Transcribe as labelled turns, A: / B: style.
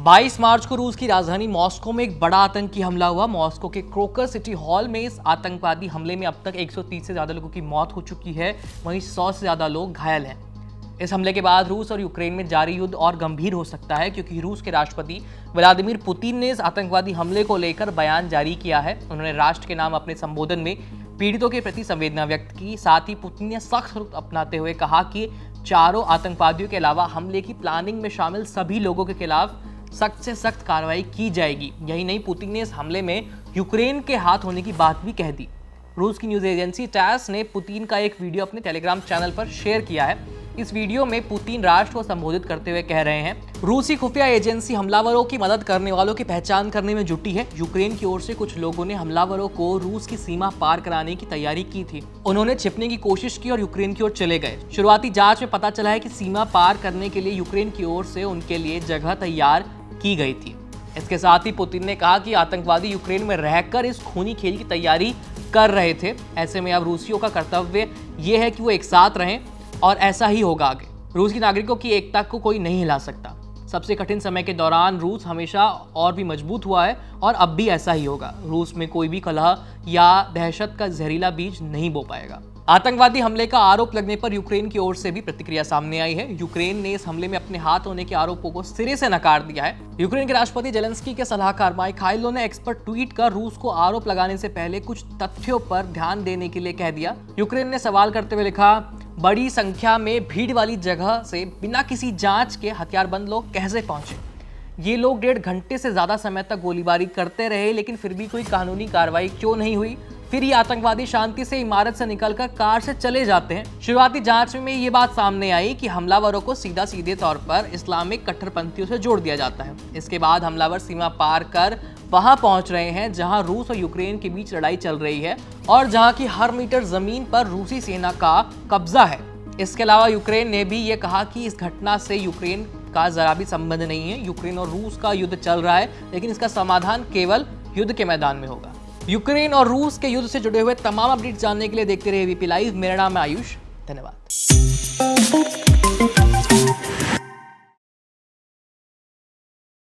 A: 22 मार्च को रूस की राजधानी मॉस्को में एक बड़ा आतंकी हमला हुआ। मॉस्को के क्रोकर सिटी हॉल में इस आतंकवादी हमले में अब तक 130 से ज्यादा लोगों की मौत हो चुकी है, वहीं 100 से ज्यादा लोग घायल हैं। इस हमले के बाद रूस और यूक्रेन में जारी युद्ध और गंभीर हो सकता है, क्योंकि रूस के राष्ट्रपति व्लादिमीर पुतिन ने इस आतंकवादी हमले को लेकर बयान जारी किया है। उन्होंने राष्ट्र के नाम अपने संबोधन में पीड़ितों के प्रति संवेदना व्यक्त की। साथ ही पुतिन ने सख्त रुख अपनाते हुए कहा कि चारों आतंकवादियों के अलावा हमले की प्लानिंग में शामिल सभी लोगों के खिलाफ सख्त से सख्त कार्रवाई की जाएगी। यही नहीं, पुतिन ने इस हमले में यूक्रेन के हाथ होने की बात भी कह दी। रूस की न्यूज एजेंसी टैस ने पुतिन का एक वीडियो अपने टेलीग्राम चैनल पर शेयर किया है। इस वीडियो में पुतिन राष्ट्र को संबोधित करते हुए कह रहे हैं, रूसी खुफिया एजेंसी हमलावरों की मदद करने वालों की पहचान करने में जुटी है। यूक्रेन की ओर से कुछ लोगों ने हमलावरों को रूस की सीमा पार कराने की तैयारी की थी। उन्होंने छिपने की कोशिश की और यूक्रेन की ओर चले गए। शुरुआती जांच में पता चला है कि सीमा पार करने के लिए यूक्रेन की ओर से उनके लिए जगह तैयार की गई थी। इसके साथ ही पुतिन ने कहा कि आतंकवादी यूक्रेन में रहकर इस खूनी खेल की तैयारी कर रहे थे। ऐसे में अब रूसियों का कर्तव्य यह है कि वो एक साथ रहें और ऐसा ही होगा आगे। रूस की नागरिकों की एकता को कोई नहीं हिला सकता। सबसे कठिन समय के दौरान रूस हमेशा और भी मजबूत हुआ है और अब भी ऐसा ही होगा। रूस में कोई भी कलह या दहशत का जहरीला बीज नहीं बो पाएगा। आतंकवादी हमले का आरोप लगने पर यूक्रेन की ओर से भी प्रतिक्रिया सामने आई है। यूक्रेन ने इस हमले में अपने हाथ होने के आरोपों को सिरे से नकार दिया है। यूक्रेन के राष्ट्रपति जेलेंस्की के सलाहकार माइखाइलो ने एक्स पर ट्वीट कर रूस को आरोप लगाने से पहले कुछ तथ्यों पर ध्यान देने के लिए कह दिया। यूक्रेन ने सवाल करते हुए लिखा, बड़ी संख्या में भीड़ वाली जगह से बिना किसी जांच के हथियारबंद लोग कैसे पहुंचे? ये लोग 1.5 घंटे से ज्यादा समय तक गोलीबारी करते रहे, लेकिन फिर भी कोई कानूनी कार्रवाई क्यों नहीं हुई? फिर ये आतंकवादी शांति से इमारत से निकलकर कार से चले जाते हैं। शुरुआती जांच में ये बात सामने आई कि हमलावरों को सीधे तौर पर इस्लामिक कट्टरपंथियों से जोड़ दिया जाता है। इसके बाद हमलावर सीमा पार कर वहां पहुंच रहे हैं जहां रूस और यूक्रेन के बीच लड़ाई चल रही है और जहां की हर मीटर जमीन पर रूसी सेना का कब्जा है। इसके अलावा यूक्रेन ने भी ये कहा कि इस घटना से यूक्रेन का जरा भी संबंध नहीं है। यूक्रेन और रूस का युद्ध चल रहा है, लेकिन इसका समाधान केवल युद्ध के मैदान में होगा। यूक्रेन और रूस के युद्ध से जुड़े हुए तमाम अपडेट जानने के लिए देखते रहिए वीपी लाइव। मेरा नाम है आयुष। धन्यवाद।